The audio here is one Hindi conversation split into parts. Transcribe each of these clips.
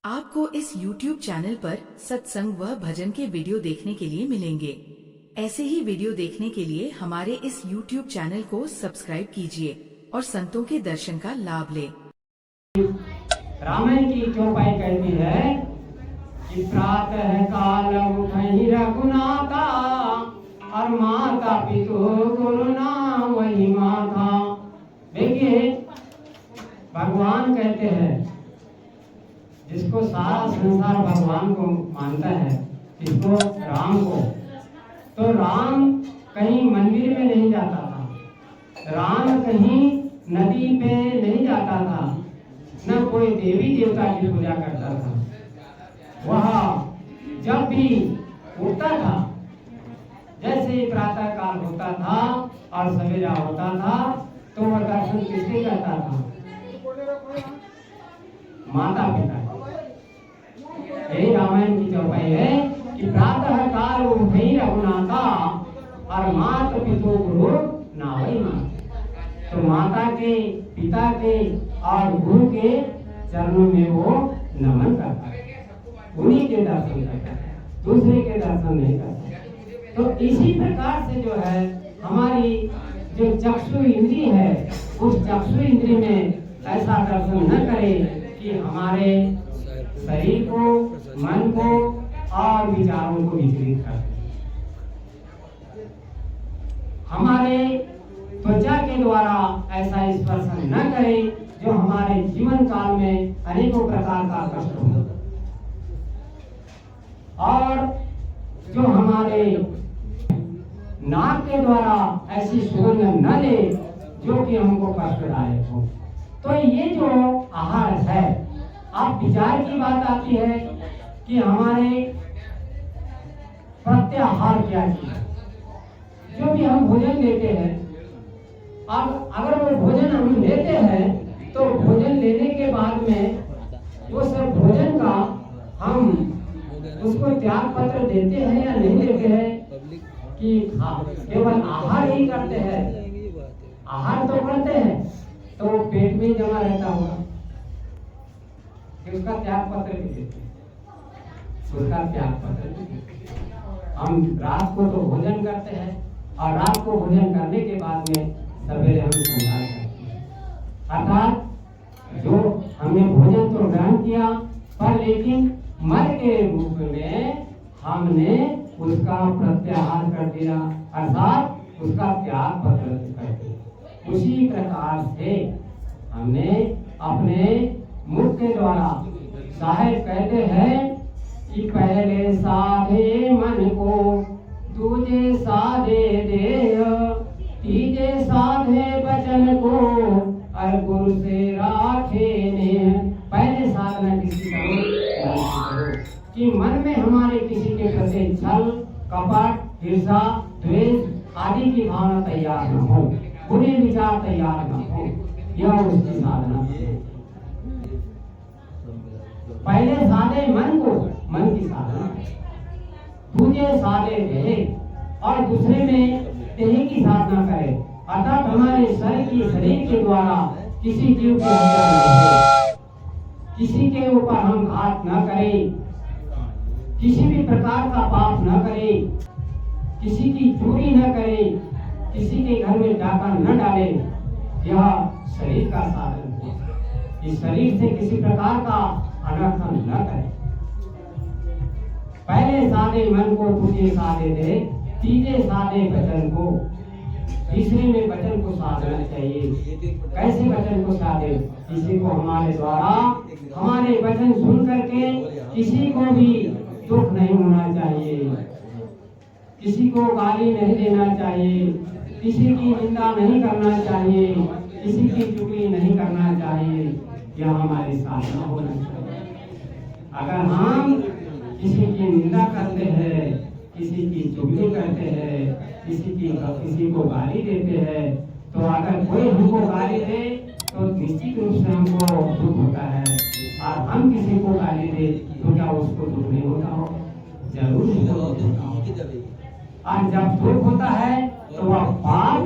आपको इस YouTube चैनल पर सत्संग व भजन के वीडियो देखने के लिए मिलेंगे। ऐसे ही वीडियो देखने के लिए हमारे इस YouTube चैनल को सब्सक्राइब कीजिए और संतों के दर्शन का लाभ लें। रामायण की चौपाई कहती है कि प्रातः काल उठहि रघुनाथा और माता पितु गुरु नाम वही माता। देखिए भगवान कहते हैं, जिसको सारा संसार भगवान को मानता है, किसको? राम को। तो राम कहीं मंदिर में नहीं जाता था, राम कहीं नदी पे नहीं जाता था, न कोई देवी देवता की पूजा करता था। वह जब भी उठता था, जैसे ही प्रातः काल होता था और सवेरा होता था, तो वह दर्शन किसके करता था? माता पिता। यही रामायण की चौपाई है कि प्रातः काल उठहि रघुनाथा और माता पितु गुरु नावई माता। तो माता के, पिता के और गुरु के चरणों में वो नमन करता है, उन्हीं के दर्शन करता है, दूसरे के दर्शन नहीं करता। तो इसी प्रकार से जो है हमारी जो चक्षु इंद्री है, उस चक्षु इंद्री में ऐसा दर्शन न करे कि हमारे शरीर को, मन को और विचारों को विचलित कर दे। हमारे त्वचा के द्वारा ऐसा स्पर्शन न करे जो हमारे जीवन काल में अनेकों प्रकार का कष्ट हो, और जो हमारे नाक के द्वारा ऐसी सुगंध न ले जो कि हमको कष्टदायक हो। तो ये जो आहार है, आप विचार की बात आती है कि हमारे प्रत्याहार क्या चीज है। जो भी हम भोजन लेते हैं, अब अगर वो भोजन हम लेते हैं तो भोजन लेने के बाद में वो सब भोजन का हम उसको त्याग पत्र देते हैं या नहीं देते हैं, कि केवल आहार ही करते हैं? आहार तो करते हैं तो वो पेट में जमा रहता होगा, कि उसका त्याग पत्र भी देते हैं, उसका त्याग पत्र भी देते हैं। हम रात को तो भोजन करते हैं और रात को भोजन करने के बाद में सवेरे हम संध्या करते हैं। अर्थात जो हमने भोजन तो ग्रहण किया, पर लेकिन मर के रूप में हमने उसका प्रत्याहार कर दिया, अर्थात उसका त्याग पत्र कर दिया। उसी प्रकार से हमने अपने मुख के द्वारा, साहेब कहते हैं कि पहले साधे मन को, दूजे साधे देह, तीजे साधे वचन को, और गुरु से राखे ने। पहले साधना किसी करो कि मन में हमारे किसी के प्रति छल, कपट, ईर्ष्या, द्वेष आदि की भावना तैयार न हो, बुरे विचार तैयार न हो, यह उसकी साधना है। पहले साधे मन को, मन की साधना, दूजे साधे देह, और दूसरे में देह की साधना करे। अर्थात हमारे शरीर के द्वारा किसी जीव की हत्या न हो, किसी के ऊपर हम घात न करें, किसी भी प्रकार का पाप न करें, किसी की चोरी न करें, किसी के घर में डाका न डालें। यह शरीर का साधन है। इस शरीर से किसी प्रकार का अनर्थ न करें। पहले साधे मन को, दूसरे साधे दे, तीसरे साधे वचन को। तीसरे में वचन को साधना चाहिए। कैसे वचन को साधे? किसी को हमारे द्वारा, हमारे वचन सुन करके किसी को भी दुख नहीं होना चाहिए, किसी को गाली नहीं देना चाहिए, किसी की निंदा नहीं करना चाहिए, किसी की चुगली नहीं करना चाहिए। यह हमारी साधना होना चाहिए। अगर हम किसी की निंदा करते हैं, किसी की चुगली करते हैं, किसी को गाली देते हैं, तो अगर कोई हमको गाली दे तो निश्चित रूप से हमको दुख होता है, और हम किसी को गाली दे तो क्या उसको दुख नहीं होता हो? जरूर दुख होता हो। और जब दुख होता है तो वह पाप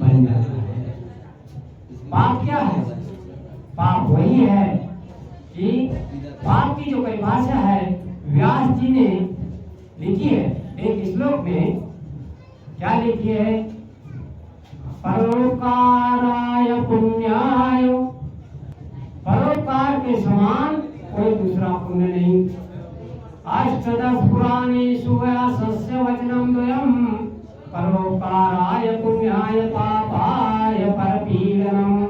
बन जाता है। पाप क्या है? पाप वही है कि पाप की जो परिभाषा है व्यास जी ने लिखी है एक श्लोक में। क्या लिखी है? परोपकाराय पुण्याय, परोपकार के समान कोई दूसरा पुण्य नहीं। अष्टदश पुराणेषु व्यासस्य वचनं द्वयम्, परोपकाराय पुण्याय पापाय परपीडनम्।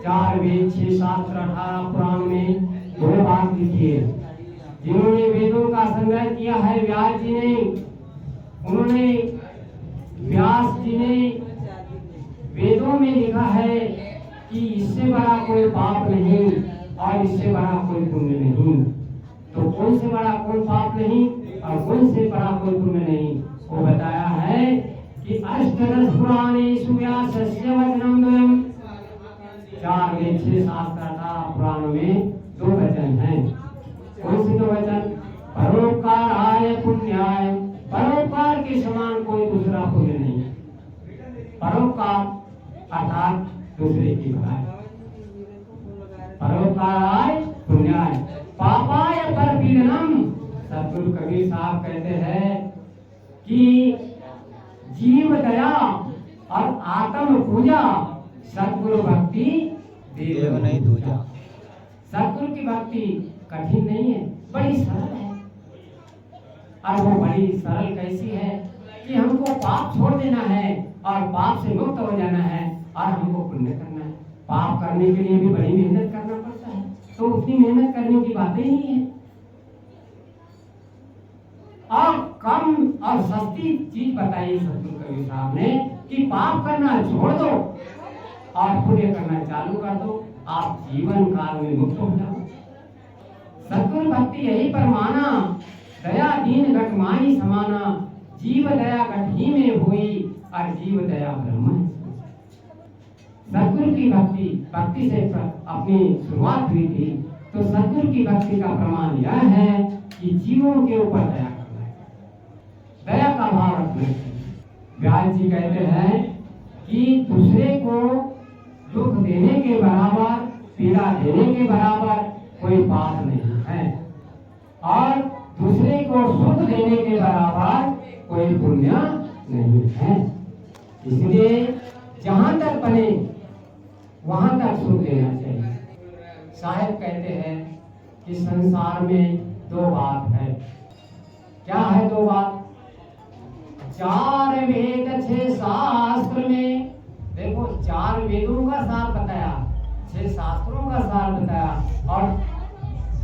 4 वेद 6 शास्त्र 18 पुराण में 2 बात लिखी है। जिन्होंने वेदों का संग्रह किया है व्यास जी ने, उन्होंने व्यास जी ने वेदों में लिखा है कि इससे बड़ा कोई पाप नहीं और इससे बड़ा कोई पुण्य नहीं। तो कौन से बड़ा कोई पाप नहीं और कौन से बड़ा कोई पुण्य नहीं, वो बताया है कि अष्टदश पुराणेषु व्यासस्य वचनं द्वयम्। 4 वेद 6 शास्त्र 18 पुराण में 2 वचन हैं। कौन से 2 वचन? परोपकाराय पुण्याय, परोपकार के समान कोई दूसरा पुण्य नहीं। परोपकार अर्थात दूसरे की भलाई, परोपकाराय पुण्याय पापाय परपीडनम्। सतगुरु कबीर साहब कहते हैं कि जीव दया और आत्म पूजा सतगुरु भक्ति देव नहीं दूजा। सतगुरु की भक्ति कठिन नहीं है, बड़ी सरल है। और वो बड़ी सरल कैसी है कि हमको पाप छोड़ देना है और पाप से मुक्त हो जाना है और हमको पुण्य करना है। पाप करने के लिए भी बड़ी मेहनत करना पड़ता है, तो उतनी मेहनत करने की बातें ही है। और कम और सस्ती चीज बताई सतगुरु कबीर साहब ने कि पाप करना छोड़ दो और पुण्य करना चालू कर दो, आप जीवन काल में मुक्त हो जाओ। सतगुरु भक्ति यही पर माना, दया दीन घट माही समाना, जीव दया घट ही में हुई और जीव दया ब्रह्म है। सतगुरु की भक्ति से अपनी शुरुआत हुई थी, तो सतगुरु की भक्ति का प्रमाण यह है कि जीवों के ऊपर दया करना है, दया का भाव रखना है। व्यास जी कहते हैं कि दूसरे को दुख देने के बराबर, पीड़ा देने के बराबर कोई पाप नहीं है और दूसरे को सुख देने के बराबर कोई पुण्य नहीं है। इसलिए जहां तक बने वहां तक सुख देना चाहिए। साहिब कहते हैं कि संसार में 2 बात है। क्या है 2 बात? 4 वेद 6 शास्त्र में, देखो 4 वेदों का सार बताया, 6 शास्त्रों का सार बताया और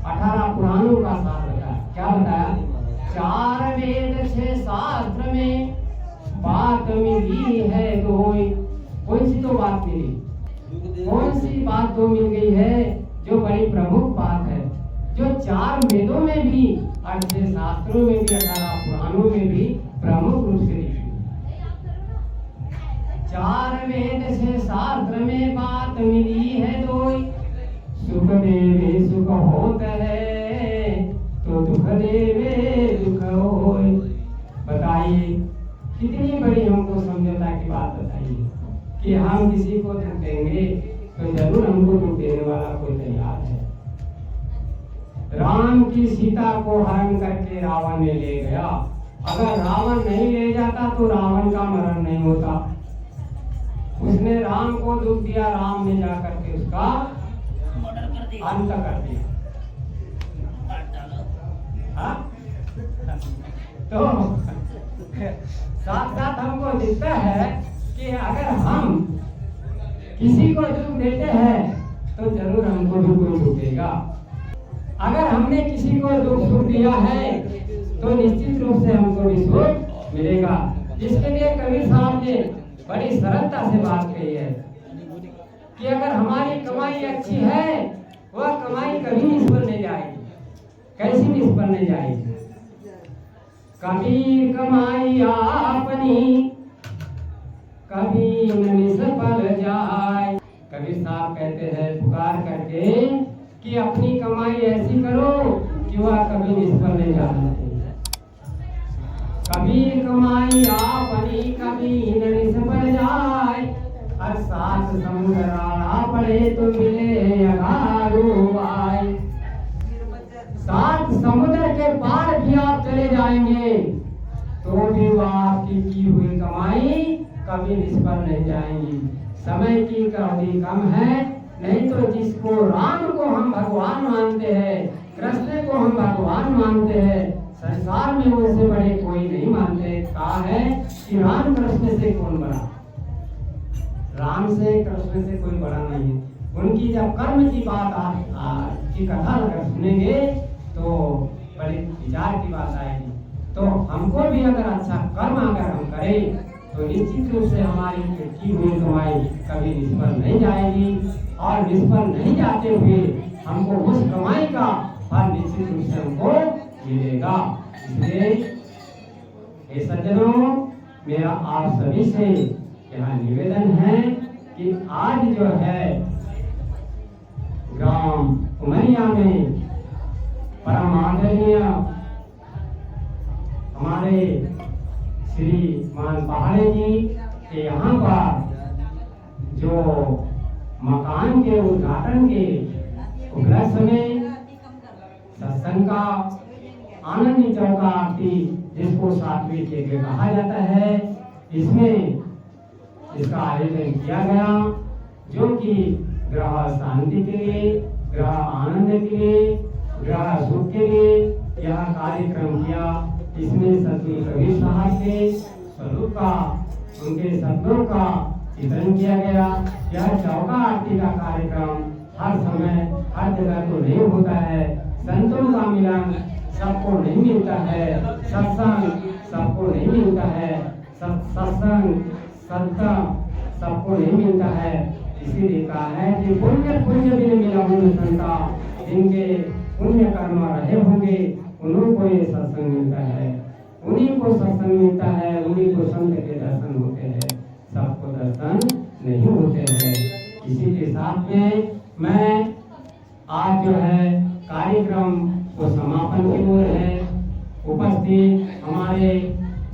18 पुराणों का सार बताया। क्या बताया? 4 वेद 6 शास्त्र में बात मिली है 2। कौन सी 2 बात मिली? कौन सी बात 2 मिल गई है जो बड़ी प्रमुख बात है, जो 4 वेदों में भी और 6 शास्त्रों में भी 18 पुराणों में भी प्रमुख रूप से लिखी। 4 वेद 6 शास्त्र में बात मिली है 2। सुख देवे सुख होत है तो दुख देवे दुख होय। बताइए कितनी बड़ी हमको समझौता की बात बताइए कि हम किसी को दुख देंगे तो जरूर हमको दुख देने वाला कोई तैयार है। राम की सीता को हरण करके रावण ने ले गया, अगर रावण नहीं ले जाता तो रावण का मरण नहीं होता। उसने राम को दुख दिया, राम ने जाकर के उसका अंत कर दिया। तो साथ साथ हमको दिखता है कि अगर हम किसी को दुख देते हैं तो जरूर हमको भी कोई दुख देगा। अगर हमने किसी को दुख सुख दिया है तो निश्चित रूप से हमको भी सुख मिलेगा। जिसके लिए कबीर साहब ने बड़ी सरलता से बात कही है कि अगर हमारी कमाई अच्छी है, वह कमाई कभी निष्फल नहीं जाएगी। कैसी निष्फल नहीं जाएगी? कबीर कमाई अपनी कभी न निष्फल जाए। कबीर साहब कहते हैं पुकार करके कि अपनी कमाई ऐसी करो कि वह कभी निष्फल नहीं जाना चाहिए। कबीर कमाई अपनी कभी न निष्फल जाए, और साथ समुद्र आना पड़े तो मिले अगारू आए। 7 समुद्र के पार भी आप चले जाएंगे तो भी वह आपकी की हुई कमाई कभी निष्फल नहीं जाएंगी। समय की अवधि कम है, नहीं तो जिसको राम को हम भगवान मानते हैं, कृष्ण को हम भगवान मानते हैं, संसार में उनसे बड़े कोई नहीं मानते। कहा है कि राम कृष्ण से कौन बड़ा, राम से कृष्ण से कोई बड़ा नहीं है। उनकी जब कर्म की बात की कथा अगर सुनेंगे तो बड़ी विचार की बात आएगी। तो हमको भी अगर अच्छा कर्म अगर हम करें तो निश्चित रूप से हमारी की हुई कमाई कभी निष्फल नहीं जाएगी, और निष्फल नहीं जाते हुए हमको उस कमाई का फल निश्चित रूप से हमको मिलेगा। इसलिए हे सज्जनों, मेरा आप सभी से यहाँ निवेदन है कि आज जो है ग्राम उमरिया में परम आदरणीय हमारे श्रीमान पहाड़े जी के यहाँ पर जो मकान के उद्घाटन के उपलक्ष्य में सत्संग का आनंदी चौका आरती, जिसको 7वीं यज्ञ कहा जाता है, इसमें इसका आयोजन किया गया, जो कि ग्रह शांति के लिए, ग्रह आनंद के लिए, ग्रह सुख के लिए यह कार्यक्रम किया। इसमें सतगुरु कबीर साहब के स्वरूप का, उनके सपनों का चित्रण किया गया। यह चौका आरती का कार्यक्रम हर समय हर जगह तो नहीं होता है, संतों का मिलन सबको नहीं मिलता है, सत्संग सबको नहीं मिलता है, सत्संग सत्ता सबको नहीं मिलता है। इसीलिए कहा है कि पुण्य पुण्य भी मिला उन संता, जिनके पुण्य कर्म रहे होंगे उन्हीं को ये सत्संग मिलता है, उन्हीं को सत्संग मिलता है, उन्हीं को संत के दर्शन होते हैं, सबको दर्शन नहीं होते हैं। इसी के साथ में मैं आज जो है कार्यक्रम को समापन की ओर है उपस्थित हमारे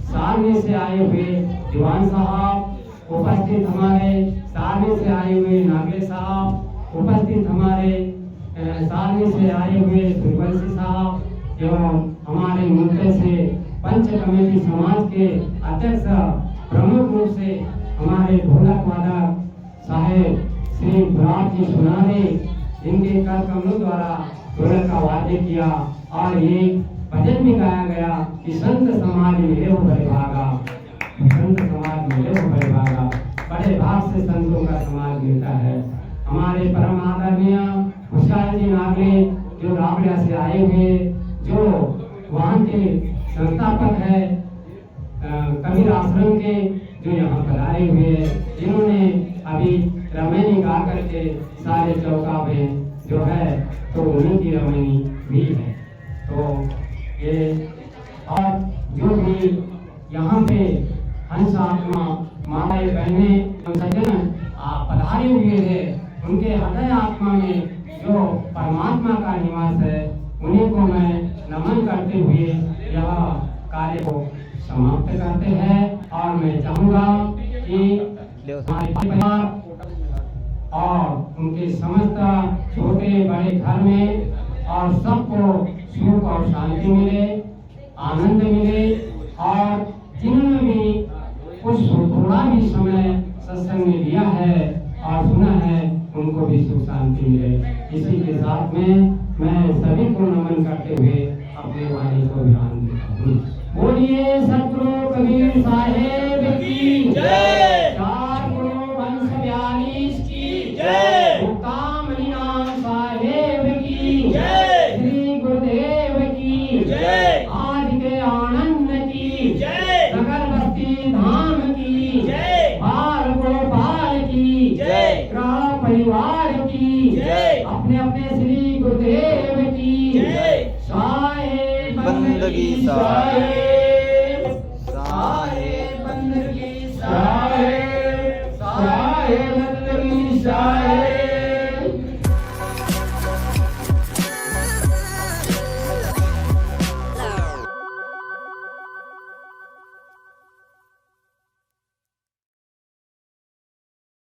सारनी से आए हुए दीवान साहब, उपस्थित हमारे सारनी से आए हुए नागेश साहब, उपस्थित हमारे सारनी से आए हुए सूर्यवंशी साहब, एवं हमारे मुद्दे से पंच कमेटी समाज के अध्यक्ष प्रमुख रूप से हमारे ढोलक वादक साहेब श्री भरात जी सुनारे, जिनके कर कमलों द्वारा ढोलक का वाद्य किया, और ये भजन भी गाया गया कि संत समाज मिले हो बड़े भागा, संत समाज मिले हो बड़े भागा, बड़े भाग से संतों का समाज मिलता है। हमारे परम आदरणीय हुशार जी नागले, जो रावलिया से आए हुए, जो वहाँ के संस्थापक है कबीर आश्रम के, जो यहाँ पर आए हुए, जिन्होंने अभी रमैनी गा करके सारे चौका में जो है तो उन्हीं की रमैनी भी है। तो ये और जो भी यहाँ पे हंस आत्मा माताएं बहने सज्जन पधारे हुए हैं, उनके हृदय आत्मा में जो परमात्मा का निवास है, उन्हीं को मैं नमन करते हुए यह कार्य को समाप्त करते हैं। और मैं चाहूँगा कि हमारे परिवार और उनके समस्त छोटे बड़े घर में और सबको सुख और शांति मिले, आनंद मिले, और जिन्होंने भी कुछ थोड़ा भी समय सत्संग में दिया है और सुना है, उनको भी सुख शांति मिले। इसी के साथ में मैं सभी को नमन करते हुए अपने वाणी को विराम देता हूँ। बोलिए सतगुरु कबीर साहेब की जय, 4 गुरु वंश 42 की जय, मुक्तामणिनाथ साहेब की जय, श्री गुरुदेव की जय, आज के आनंद की जय, नगर बस्ती धाम की जय, बाल गोपाल की जय, ग्राम परिवार की जय, अपने अपने श्री गुरुदेव की जय। साहेब बंदगी साहेब, साहेब बंदगी साहेब, साहेब बंदगी साहेब।